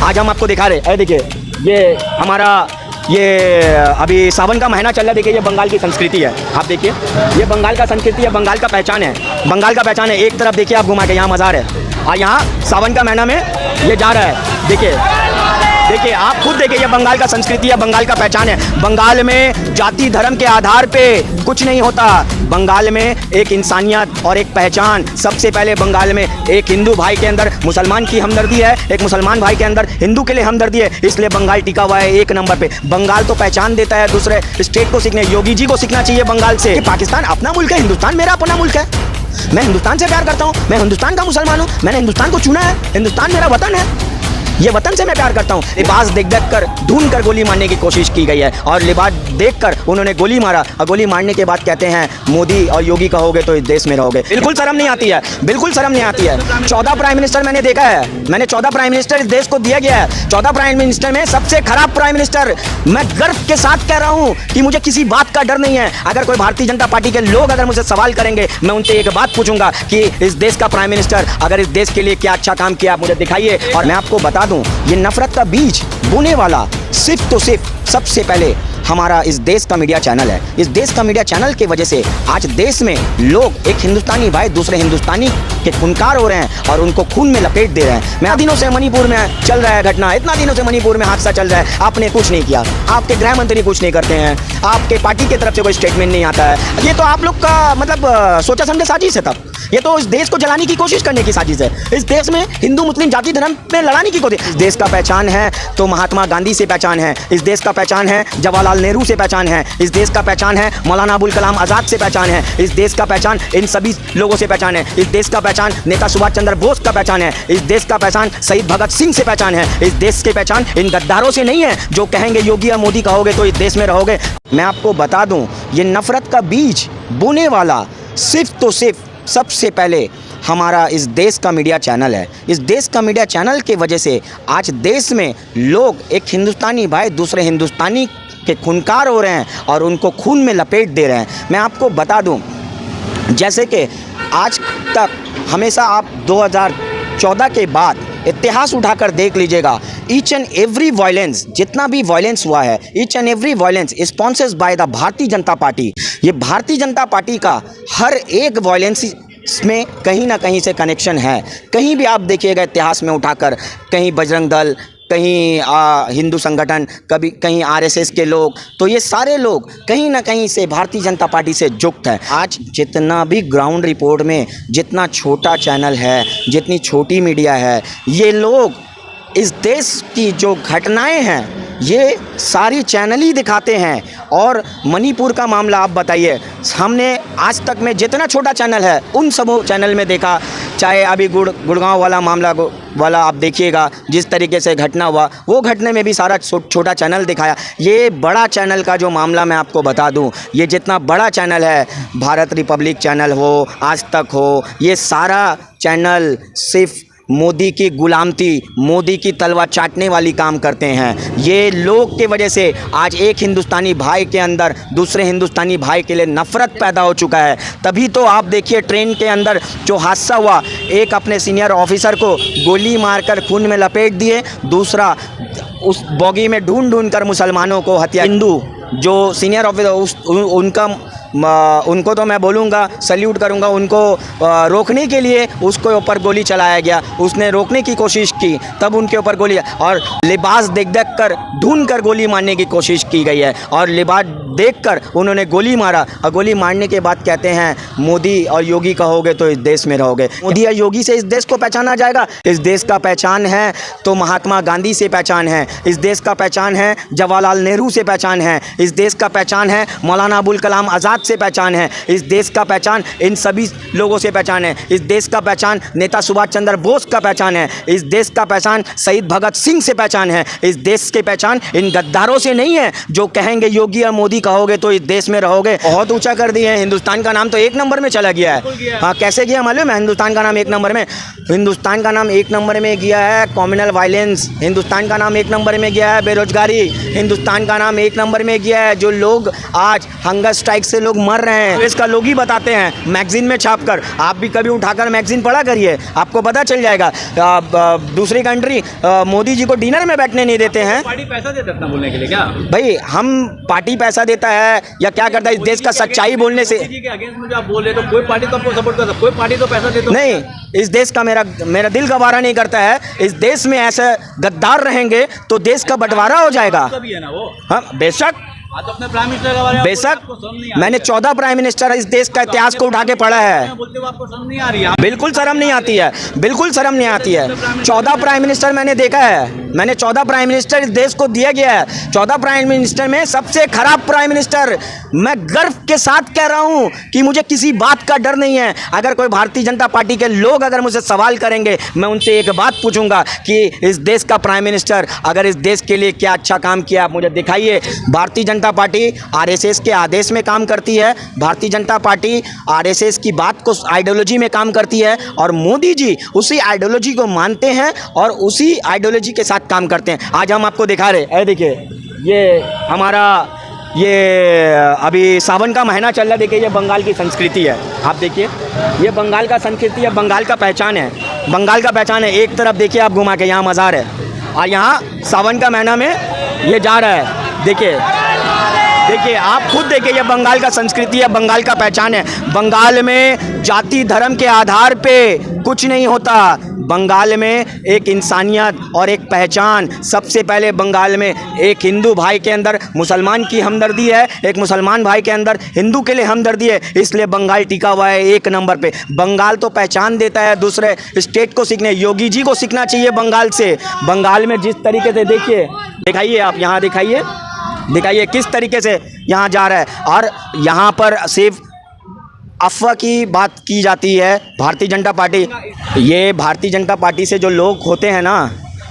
आज हम आपको दिखा रहे हैं, देखिए ये हमारा ये अभी सावन का महीना चल रहा है। देखिए ये बंगाल की संस्कृति है, आप देखिए ये बंगाल का संस्कृति है, बंगाल का पहचान है, बंगाल का पहचान है। एक तरफ देखिए आप घुमा के, यहाँ मज़ार है और यहाँ सावन का महीना में ये जा रहा है। देखिए आप खुद देखिए, ये बंगाल का संस्कृति है, बंगाल का पहचान है। बंगाल में जाति धर्म के आधार पे कुछ नहीं होता। बंगाल में एक इंसानियत और एक पहचान। सबसे पहले बंगाल में एक हिंदू भाई के अंदर मुसलमान की हमदर्दी है, एक मुसलमान भाई के अंदर हिंदू के लिए हमदर्दी है, इसलिए बंगाल टिका हुआ है एक नंबर पे। बंगाल तो पहचान देता है दूसरे स्टेट को सीखने। योगी जी को सीखना चाहिए बंगाल से। पाकिस्तान अपना मुल्क है, हिंदुस्तान मेरा अपना मुल्क है। मैं हिंदुस्तान से प्यार करता हूँ, मैं हिंदुस्तान का मुसलमान हूँ, मैंने हिंदुस्तान को चुना है, हिंदुस्तान मेरा वतन है, ये वतन से मैं प्यार करता हूँ। लिबास देख कर ढूंढ कर गोली मारने की कोशिश की गई है और लिबास देखकर उन्होंने गोली मारा और गोली मारने के बाद कहते हैं मोदी और योगी कहोगे तो इस देश में रहोगे। बिल्कुल शर्म नहीं आती है, बिल्कुल शर्म नहीं आती है। 14 प्राइम मिनिस्टर मैंने देखा है, मैंने 14 प्राइम मिनिस्टर इस देश को दिया गया है। 14 प्राइम मिनिस्टर में सबसे खराब प्राइम मिनिस्टर। मैं गर्व के साथ कह रहा हूँ कि मुझे किसी बात का डर नहीं है। अगर कोई भारतीय जनता पार्टी के लोग अगर मुझसे सवाल करेंगे, मैं उनसे एक बात पूछूंगा कि इस देश का प्राइम मिनिस्टर अगर इस देश के लिए क्या अच्छा काम किया, आप मुझे दिखाइए। और मैं आपको बता दूं, ये नफरत का बीज बोने वाला सिर्फ तो सिर्फ सबसे पहले हमारा इस देश का मीडिया चैनल है। इस देश का मीडिया चैनल की वजह से आज देश में लोग, एक हिंदुस्तानी भाई दूसरे हिंदुस्तानी के खूनकार हो रहे हैं और उनको खून में लपेट दे रहे हैं। मैं दिनों से मणिपुर में चल रहा है घटना, इतना दिनों से मणिपुर में हादसा चल रहा है, आपने कुछ नहीं किया, आपके गृह मंत्री कुछ नहीं करते हैं, आपके पार्टी की तरफ से कोई स्टेटमेंट नहीं आता है। ये तो आप लोग का मतलब सोचा समझे साजिश है। तब ये तो इस देश को जलाने की कोशिश करने की साजिश है। इस देश में हिंदू मुस्लिम जाति धर्म में लड़ाने की कोशिश। इस देश का पहचान है तो महात्मा गांधी से पहचान है, इस देश का पहचान है जवाहरलाल नेहरू से पहचान है, इस देश का पहचान है मौलाना अबुल कलाम आजाद से पहचान है, इस देश का पहचान इन सभी लोगों से पहचान है, इस देश का पहचान नेता सुभाष चंद्र बोस का पहचान है, इस देश का पहचान शहीद भगत सिंह से पहचान है, इस देश की पहचान इन गद्दारों से नहीं है जो कहेंगे योगी या मोदी कहोगे तो इस देश में रहोगे। मैं आपको बता दूं, ये नफरत का बीज बोने वाला सिर्फ तो सिर्फ सबसे पहले हमारा इस देश का मीडिया चैनल है। इस देश का मीडिया चैनल की वजह से आज देश में लोग, एक हिंदुस्तानी भाई दूसरे हिंदुस्तानी के खूनकार हो रहे हैं और उनको खून में लपेट दे रहे हैं। मैं आपको बता दूं, जैसे कि आज तक हमेशा आप 2014 के बाद इतिहास उठाकर देख लीजिएगा, ईच एंड एवरी वायलेंस, जितना भी वायलेंस हुआ है, each and every violence sponsored by the Bharatiya Janata party. ये भारतीय जनता पार्टी का हर एक वायलेंस में कहीं ना कहीं से कनेक्शन है। कहीं भी आप देखिएगा इतिहास में उठाकर, कहीं बजरंग दल, कहीं हिंदू संगठन, कभी कहीं आरएसएस के लोग, तो ये सारे लोग कहीं ना कहीं से भारतीय जनता पार्टी से जुक्त हैं। आज जितना भी ग्राउंड रिपोर्ट में जितना छोटा चैनल है, जितनी छोटी मीडिया है, ये लोग इस देश की जो घटनाएं हैं ये सारी चैनल ही दिखाते हैं। और मणिपुर का मामला आप बताइए, हमने आज तक में जितना छोटा चैनल है उन सब चैनल में देखा। चाहे अभी गुड़गांव वाला मामला वाला आप देखिएगा, जिस तरीके से घटना हुआ, वो घटने में भी सारा छोटा चैनल दिखाया। ये बड़ा चैनल का जो मामला मैं आपको बता दूं, ये जितना बड़ा चैनल है, भारत रिपब्लिक चैनल हो, आज तक हो, ये सारा चैनल सिर्फ मोदी की गुलामती, मोदी की तलवार चाटने वाली काम करते हैं। ये लोग की वजह से आज एक हिंदुस्तानी भाई के अंदर दूसरे हिंदुस्तानी भाई के लिए नफ़रत पैदा हो चुका है। तभी तो आप देखिए ट्रेन के अंदर जो हादसा हुआ, एक अपने सीनियर ऑफिसर को गोली मारकर खून में लपेट दिए, दूसरा उस बॉगी में ढूंढ कर मुसलमानों को हत्या। हिंदू जो सीनियर ऑफिसर उनको तो मैं बोलूँगा, सल्यूट करूँगा, उनको रोकने के लिए उसके ऊपर गोली चलाया गया, उसने रोकने की कोशिश की, तब उनके ऊपर गोली, और लिबास देख कर ढूंढ कर गोली मारने की कोशिश की गई है। और लिबास देखकर उन्होंने गोली मारा और गोली मारने के बाद कहते हैं मोदी और योगी कहोगे तो इस देश में रहोगे। मोदी और योगी से इस देश को पहचाना जाएगा? इस देश का पहचान है तो महात्मा गांधी से पहचान है, इस देश का पहचान है जवाहरलाल नेहरू से पहचान है, इस देश का पहचान है मौलाना अबुल कलाम आज़ाद से पहचान है, इस देश का पहचान इन सभी लोगों से पहचान है, इस देश का पहचान नेता सुभाष चंद्र बोस का पहचान है, इस देश का पहचान शहीद भगत सिंह से पहचान है, इस देश की पहचान इन गद्दारों से नहीं है जो कहेंगे योगी और मोदी कहोगे तो इस देश में रहोगे। बहुत ऊंचा कर दिए हैं, हिंदुस्तान का नाम तो 1 नंबर में चला गया है। हाँ, कैसे गया मालूम है? हिंदुस्तान का नाम 1 नंबर में, हिंदुस्तान का नाम 1 नंबर में गया है कम्युनल वायलेंस, हिंदुस्तान का नाम 1 नंबर में गया है बेरोजगारी, हिंदुस्तान का नाम 1 नंबर में गया है जो लोग आज हंगर स्ट्राइक से लोग मर रहे हैं, इसका लोग ही बताते हैं मैगजीन में छापकर। आप भी कभी उठाकर मैगजीन पढ़ा करिए, आपको पता चल जाएगा। दूसरी कंट्री मोदी जी को डिनर में बैठने नहीं देते हैं। पार्टी पैसा देता है बोलने के लिए क्या? भाई हम पार्टी पैसा देता है या क्या करता है इस देश का सच्चाई बोलने से? मोदी जी के अगेंस्ट में जो आप बोल रहे तो कोई पार्टी तो आपको सपोर्ट करता, कोई पार्टी तो पैसा देता नहीं। इस देश का मेरा दिल गवारा नहीं करता है। इस देश में ऐसे गद्दार रहेंगे तो देश का बंटवारा हो जाएगा। भी है ना वो। हाँ बेशक, तो अपने प्राइम मिनिस्टर के बारे में बेशक मैंने 14 प्राइम मिनिस्टर इस देश का इतिहास को उठा के पढ़ा है। बोलते हो आपको शर्म नहीं आ रही है? बिल्कुल शर्म नहीं आती है, बिल्कुल शर्म नहीं आती है। 14 प्राइम मिनिस्टर मैंने देखा है, मैंने 14 प्राइम मिनिस्टर इस देश को दिया गया है। 14 प्राइम मिनिस्टर में सबसे खराब प्राइम मिनिस्टर, मैं गर्व के साथ कह रहा हूं कि मुझे किसी बात का डर नहीं है। अगर कोई भारतीय जनता पार्टी के लोग अगर मुझसे सवाल करेंगे, मैं उनसे एक बात पूछूंगा कि इस देश का प्राइम मिनिस्टर अगर इस देश के लिए क्या अच्छा काम किया आप मुझे दिखाइए। भारतीय जनता पार्टी आरएसएस के आदेश में काम करती है, भारतीय जनता पार्टी आरएसएस की बात को आइडियोलॉजी में काम करती है और मोदी जी उसी आइडियोलॉजी को मानते हैं और उसी आइडियोलॉजी के साथ काम करते हैं। आज हम आपको दिखा रहे हैं, देखिए ये हमारा अभी सावन का महीना चल रहा है। देखिए ये बंगाल की संस्कृति है, आप देखिए ये बंगाल का संस्कृति है, बंगाल का पहचान है, बंगाल का पहचान है। एक तरफ देखिए आप घुमा के यहाँ मज़ार है और यहाँ सावन का महीना में ये जा रहा है। देखिए आप खुद देखिए ये बंगाल का संस्कृति है, बंगाल का पहचान है। बंगाल में जाति धर्म के आधार पे कुछ नहीं होता। बंगाल में एक इंसानियत और एक पहचान, सबसे पहले बंगाल में एक हिंदू भाई के अंदर मुसलमान की हमदर्दी है, एक मुसलमान भाई के अंदर हिंदू के लिए हमदर्दी है, इसलिए बंगाल टिका हुआ है एक नंबर पे। बंगाल तो पहचान देता है दूसरे स्टेट को सीखने, योगी जी को सीखना चाहिए बंगाल से। बंगाल में जिस तरीके से देखिए, दिखाइए आप यहाँ दिखाइए किस तरीके से यहाँ जा रहा है। और यहाँ पर सिर्फ अफवाह की बात की जाती है। भारतीय जनता पार्टी, ये भारतीय जनता पार्टी से जो लोग होते हैं ना,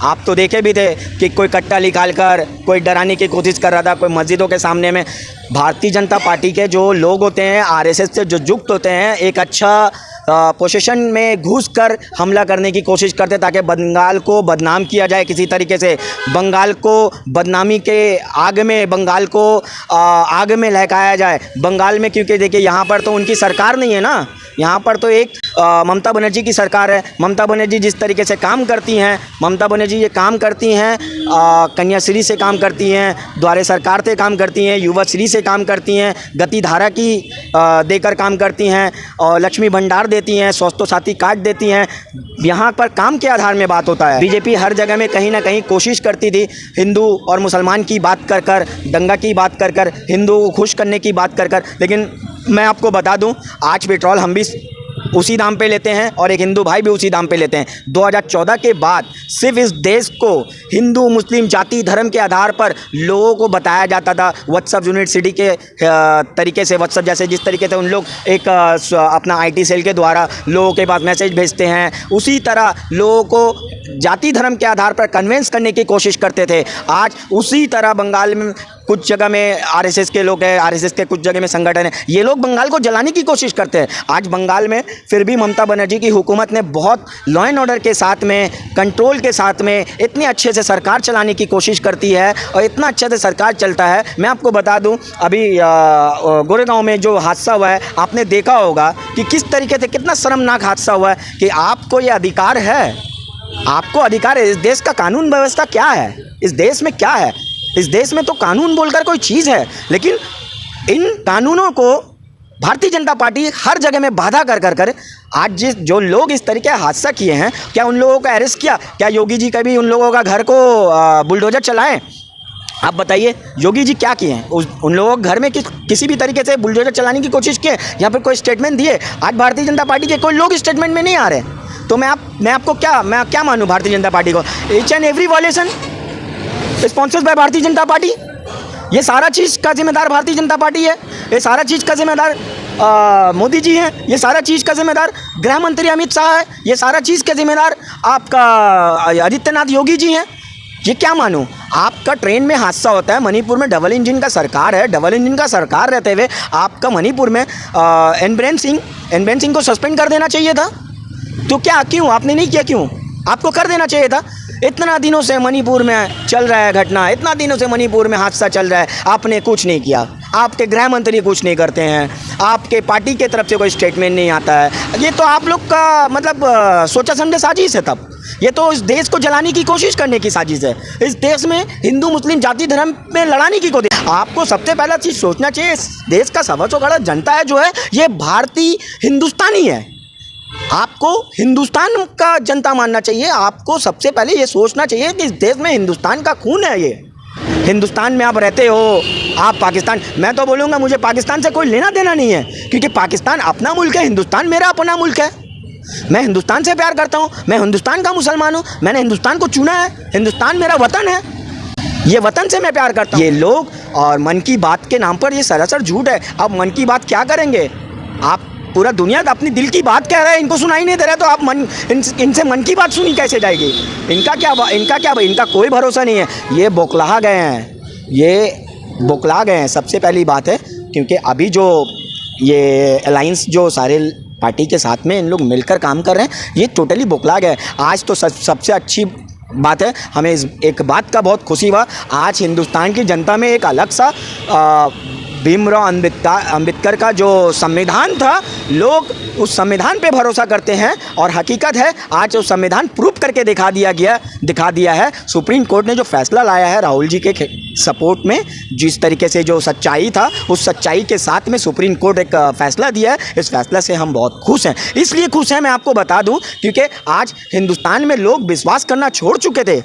आप तो देखे भी थे कि कोई कट्टा निकाल कर कोई डराने की कोशिश कर रहा था, कोई मस्जिदों के सामने में। भारतीय जनता पार्टी के जो लोग होते हैं, आरएसएस से जो युक्त होते हैं, एक अच्छा पोजीशन में घुसकर हमला करने की कोशिश करते ताकि बंगाल को बदनाम किया जाए किसी तरीके से। बंगाल को बदनामी के आग में, बंगाल को आग में लहकाया जाए बंगाल में। क्योंकि देखिए यहाँ पर तो उनकी सरकार नहीं है ना, यहाँ पर तो एक ममता बनर्जी की सरकार है। ममता बनर्जी जिस तरीके से काम करती हैं, ममता बनर्जी ये काम करती हैं, कन्याश्री से काम करती हैं, द्वारे सरकार से काम करती हैं, युवाश्री से काम करती हैं, गतिधारा की देकर काम करती हैं और लक्ष्मी भंडार देती हैं, स्वास्थ्य साथी कार्ड देती हैं। यहाँ पर काम के आधार में बात होता है। बीजेपी हर जगह में कहीं ना कहीं कोशिश करती थी हिंदू और मुसलमान की बात कर कर, दंगा की बात कर कर, हिंदू को खुश करने की बात कर कर। लेकिन मैं आपको बता दूं, आज पेट्रोल हम भी उसी दाम पे लेते हैं और एक हिंदू भाई भी उसी दाम पे लेते हैं। 2014 के बाद सिर्फ इस देश को हिंदू मुस्लिम जाति धर्म के आधार पर लोगों को बताया जाता था। व्हाट्सएप यूनिवर्सिटी के तरीके से, व्हाट्सएप जैसे जिस तरीके से उन लोग एक अपना IT सेल के द्वारा लोगों के पास मैसेज भेजते हैं, उसी तरह लोगों को जाति धर्म के आधार पर कन्विंस करने की कोशिश करते थे। आज उसी तरह बंगाल में कुछ जगह में आरएसएस के लोग हैं, आरएसएस के कुछ जगह में संगठन है, ये लोग बंगाल को जलाने की कोशिश करते हैं। आज बंगाल में फिर भी ममता बनर्जी की हुकूमत ने बहुत लॉ एंड ऑर्डर के साथ में, कंट्रोल के साथ में इतने अच्छे से सरकार चलाने की कोशिश करती है और इतना अच्छे से सरकार चलता है। मैं आपको बता दूं, अभी गोरेगांव में जो हादसा हुआ है, आपने देखा होगा कि किस तरीके से, कितना शर्मनाक हादसा हुआ है कि आपको ये अधिकार है, आपको अधिकार है। इस देश का कानून व्यवस्था क्या है, इस देश में क्या है? इस देश में तो कानून बोलकर कोई चीज़ है, लेकिन इन कानूनों को भारतीय जनता पार्टी हर जगह में बाधा कर आज जो लोग इस तरीके का हादसा किए हैं, क्या उन लोगों को अरेस्ट किया? क्या योगी जी कभी उन लोगों का घर को बुलडोजर चलाएं? आप बताइए, योगी जी क्या किए हैं? उन लोगों के घर में किसी भी तरीके से बुलडोजर चलाने की कोशिश किए या फिर कोई स्टेटमेंट दिए? आज भारतीय जनता पार्टी के कोई लोग स्टेटमेंट में नहीं आ रहे, तो मैं आपको क्या मानूँ भारतीय जनता पार्टी को? Each and every violation sponsored by Bharatiya Janata party. ये सारा चीज़ का जिम्मेदार भारतीय जनता पार्टी है, ये सारा चीज़ का जिम्मेदार मोदी जी हैं, ये सारा चीज़ का जिम्मेदार गृह मंत्री अमित शाह है, ये सारा चीज़ के जिम्मेदार आपका आदित्यनाथ योगी जी हैं। ये क्या मानूं? आपका ट्रेन में हादसा होता है, मणिपुर में डबल इंजन का सरकार है, डबल इंजन का सरकार रहते हुए आपका मणिपुर में एनबीरेन सिंह को सस्पेंड कर देना चाहिए था। तो क्या, क्यों आपने नहीं किया? क्यों? आपको कर देना चाहिए था। इतना दिनों से मणिपुर में चल रहा है घटना, इतना दिनों से मणिपुर में हादसा चल रहा है, आपने कुछ नहीं किया। आपके गृह मंत्री कुछ नहीं करते हैं, आपके पार्टी के तरफ से कोई स्टेटमेंट नहीं आता है। ये तो आप लोग का मतलब सोचा समझा साजिश है। तब ये तो इस देश को जलाने की कोशिश करने की साजिश है। इस देश में हिंदू मुस्लिम जाति धर्म में लड़ाने की कोशिश। आपको सबसे पहला चीज़ सोचना चाहिए, इस देश का 125 करोड़ जनता है जो है ये भारतीय हिंदुस्तानी है। आपको हिंदुस्तान का जनता मानना चाहिए। आपको सबसे पहले ये सोचना चाहिए कि इस देश में हिंदुस्तान का खून है। ये हिंदुस्तान में आप रहते हो, आप पाकिस्तान, मैं तो बोलूँगा मुझे पाकिस्तान से कोई लेना देना नहीं है, क्योंकि पाकिस्तान अपना मुल्क है, हिंदुस्तान मेरा अपना मुल्क है। मैं हिंदुस्तान से प्यार करता हूँ, मैं हिंदुस्तान का मुसलमान हूँ, मैंने हिंदुस्तान को चुना है, हिंदुस्तान मेरा वतन है, ये वतन से मैं प्यार करता हूँ। ये लोग और मन की बात के नाम पर ये सरासर झूठ है। अब मन की बात क्या करेंगे आप? पूरा दुनिया अपनी दिल की बात कह रहा है, इनको सुनाई नहीं दे रहा है, तो आप इनसे मन की बात सुनी कैसे जाएगी? इनका कोई भरोसा नहीं है। ये बौखला गए हैं, सबसे पहली बात है, क्योंकि अभी जो ये अलायंस जो सारे पार्टी के साथ में इन लोग मिलकर काम कर रहे हैं, ये टोटली बौखला गए। आज तो सबसे अच्छी बात है, हमें एक बात का बहुत खुशी हुआ, आज हिंदुस्तान की जनता में एक अलग सा भीमराव अंबेडकर का जो संविधान था, लोग उस संविधान पे भरोसा करते हैं। और हकीकत है आज वो संविधान प्रूफ करके दिखा दिया है। सुप्रीम कोर्ट ने जो फैसला लाया है राहुल जी के सपोर्ट में, जिस तरीके से जो सच्चाई था, उस सच्चाई के साथ में सुप्रीम कोर्ट एक फैसला दिया है। इस फैसले से हम बहुत खुश हैं। इसलिए खुश हैं, मैं आपको बता दूं, क्योंकि आज हिंदुस्तान में लोग विश्वास करना छोड़ चुके थे।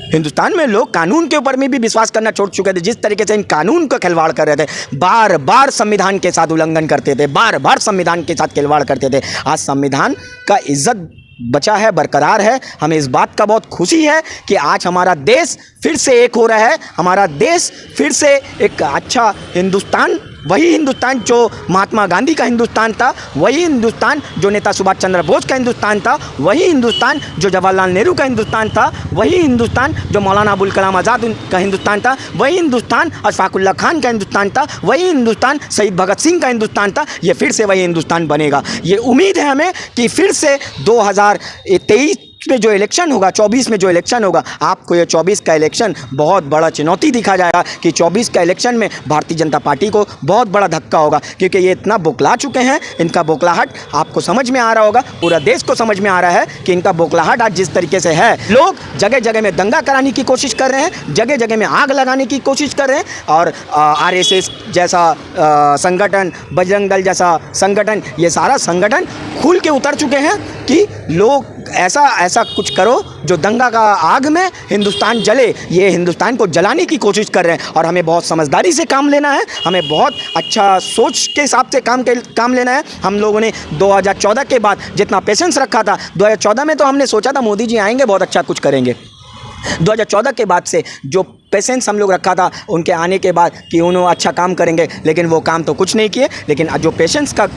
हिंदुस्तान में लोग कानून के ऊपर में भी विश्वास करना छोड़ चुके थे। जिस तरीके से इन कानून का खिलवाड़ कर रहे थे, बार बार संविधान के साथ उल्लंघन करते थे, बार बार संविधान के साथ खिलवाड़ करते थे, आज संविधान का इज्जत बचा है, बरकरार है। हमें इस बात का बहुत खुशी है कि आज हमारा देश फिर से एक हो रहा है। हमारा देश फिर से एक अच्छा हिंदुस्तान, वही हिंदुस्तान जो महात्मा गांधी का हिंदुस्तान था, वही हिंदुस्तान जो नेता सुभाष चंद्र बोस का हिंदुस्तान था, वही हिंदुस्तान जो जवाहरलाल नेहरू का हिंदुस्तान था, वही हिंदुस्तान जो मौलाना अबुल कलाम आज़ाद का हिंदुस्तान था, वही हिंदुस्तान अशफाकुल्ला खान का हिंदुस्तान था, वही हिंदुस्तान शहीद भगत सिंह का हिंदुस्तान था। ये फिर से वही हिंदुस्तान बनेगा। ये उम्मीद है हमें कि फिर से 2023 में जो इलेक्शन होगा, 24 में जो इलेक्शन होगा, आपको ये 24 का इलेक्शन बहुत बड़ा चुनौती दिखा जाएगा कि 24 का इलेक्शन में भारतीय जनता पार्टी को बहुत बड़ा धक्का होगा, क्योंकि ये इतना बौखला चुके हैं। इनका बौखलाहट आपको समझ में आ रहा होगा, पूरा देश को समझ में आ रहा है कि इनका बौखलाहट आज जिस तरीके से है। लोग जगह जगह में दंगा कराने की कोशिश कर रहे हैं, जगह जगह में आग लगाने की कोशिश कर रहे हैं, और RSS जैसा संगठन, बजरंग दल जैसा संगठन, ये सारा संगठन खुल के उतर चुके हैं कि लोग ऐसा कुछ करो जो दंगा का आग में हिंदुस्तान जले। ये हिंदुस्तान को जलाने की कोशिश कर रहे हैं, और हमें बहुत समझदारी से काम लेना है, हमें बहुत अच्छा सोच के हिसाब से काम लेना है। हम लोगों ने 2014 के बाद जितना पेशेंस रखा था, 2014 में तो हमने सोचा था मोदी जी आएंगे, बहुत अच्छा कुछ करेंगे। 2014 के बाद से जो पेशेंस हम लोग रखा था उनके आने के बाद कि उन्होंने अच्छा काम करेंगे, लेकिन वो काम तो कुछ नहीं किए। लेकिन जो पेशेंस का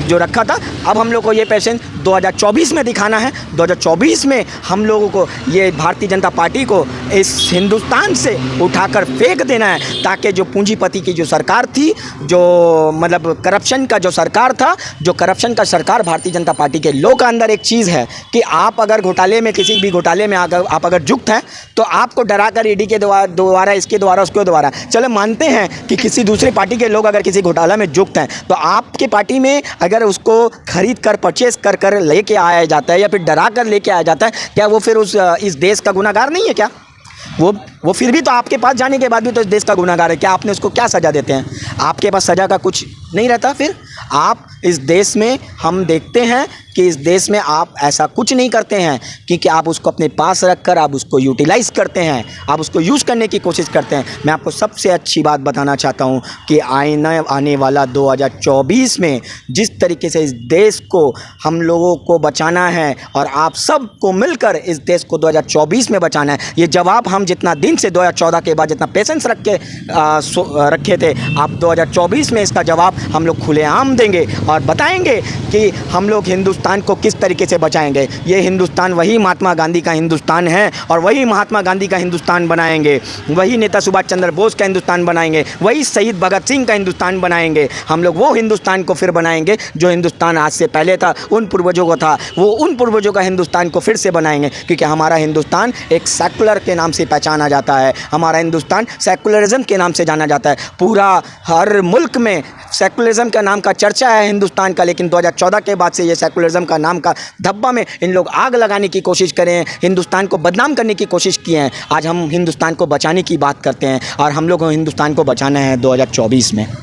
जो रखा था, अब हम लोग को ये पेशेंस 2024 में दिखाना है। 2024 में हम लोगों को ये भारतीय जनता पार्टी को इस हिंदुस्तान से उठाकर फेंक देना है, ताकि जो पूंजीपति की जो सरकार थी, जो मतलब करप्शन का जो सरकार था, जो करप्शन का सरकार भारतीय जनता पार्टी के लोग के अंदर एक चीज़ है कि आप अगर घोटाले में, किसी भी घोटाले में आप अगर जुक्त हैं, तो आपको डरा कर ईडी के द्वारा, इसके द्वारा, उसके द्वारा, चलो मानते हैं कि किसी दूसरी पार्टी के लोग अगर किसी घोटाला में जुक्त हैं, तो आपके पार्टी में अगर उसको खरीद कर, परचेस कर लेके आया जाता है, या फिर डरा कर लेके आया जाता है, क्या वो फिर इस देश का गुनाहगार नहीं है क्या? वो फिर भी तो आपके पास जाने के बाद भी तो इस देश का गुनाहगार है। क्या आपने उसको क्या सज़ा देते हैं? आपके पास सज़ा का कुछ नहीं रहता। फिर आप इस देश में, हम देखते हैं कि इस देश में आप ऐसा कुछ नहीं करते हैं, क्योंकि आप उसको अपने पास रखकर आप उसको यूटिलाइज़ करते हैं, आप उसको यूज़ करने की कोशिश करते हैं। मैं आपको सबसे अच्छी बात बताना चाहता हूं कि आने वाला 2024 में जिस तरीके से इस देश को हम लोगों को बचाना है, और आप सबको मिलकर इस देश को 2024 में बचाना है। ये जवाब हम जितना दिन से 2014 के बाद जितना पेशेंस रखे थे, आप 2024 में इसका जवाब हम लोग खुलेआम देंगे और बताएंगे कि हम लोग हिंदुस्तान को किस तरीके से बचाएंगे। ये हिंदुस्तान वही महात्मा गांधी का हिंदुस्तान है, और वही महात्मा गांधी का हिंदुस्तान बनाएंगे, वही नेता सुभाष चंद्र बोस का हिंदुस्तान बनाएंगे, वही शहीद भगत सिंह का हिंदुस्तान बनाएंगे। हम लोग वो हिंदुस्तान को फिर बनाएंगे जो हिंदुस्तान आज से पहले था, उन पूर्वजों को था, उन पूर्वजों का हिंदुस्तान को फिर से बनाएंगे, क्योंकि हमारा हिंदुस्तान एक सेकुलर के नाम से पहचाना जाता है। जाता है, हमारा हिंदुस्तान सेकुलरिज्म के नाम से जाना जाता है। पूरा हर मुल्क में सेकुलरिज्म का नाम का चर्चा है हिंदुस्तान का, लेकिन 2014 के बाद से ये सेकुलरिज्म का नाम का धब्बा में इन लोग आग लगाने की कोशिश करें, हिंदुस्तान को बदनाम करने की कोशिश किए हैं। आज हम हिंदुस्तान को बचाने की बात करते हैं और हम लोग को हिंदुस्तान को बचाना है 2024 में।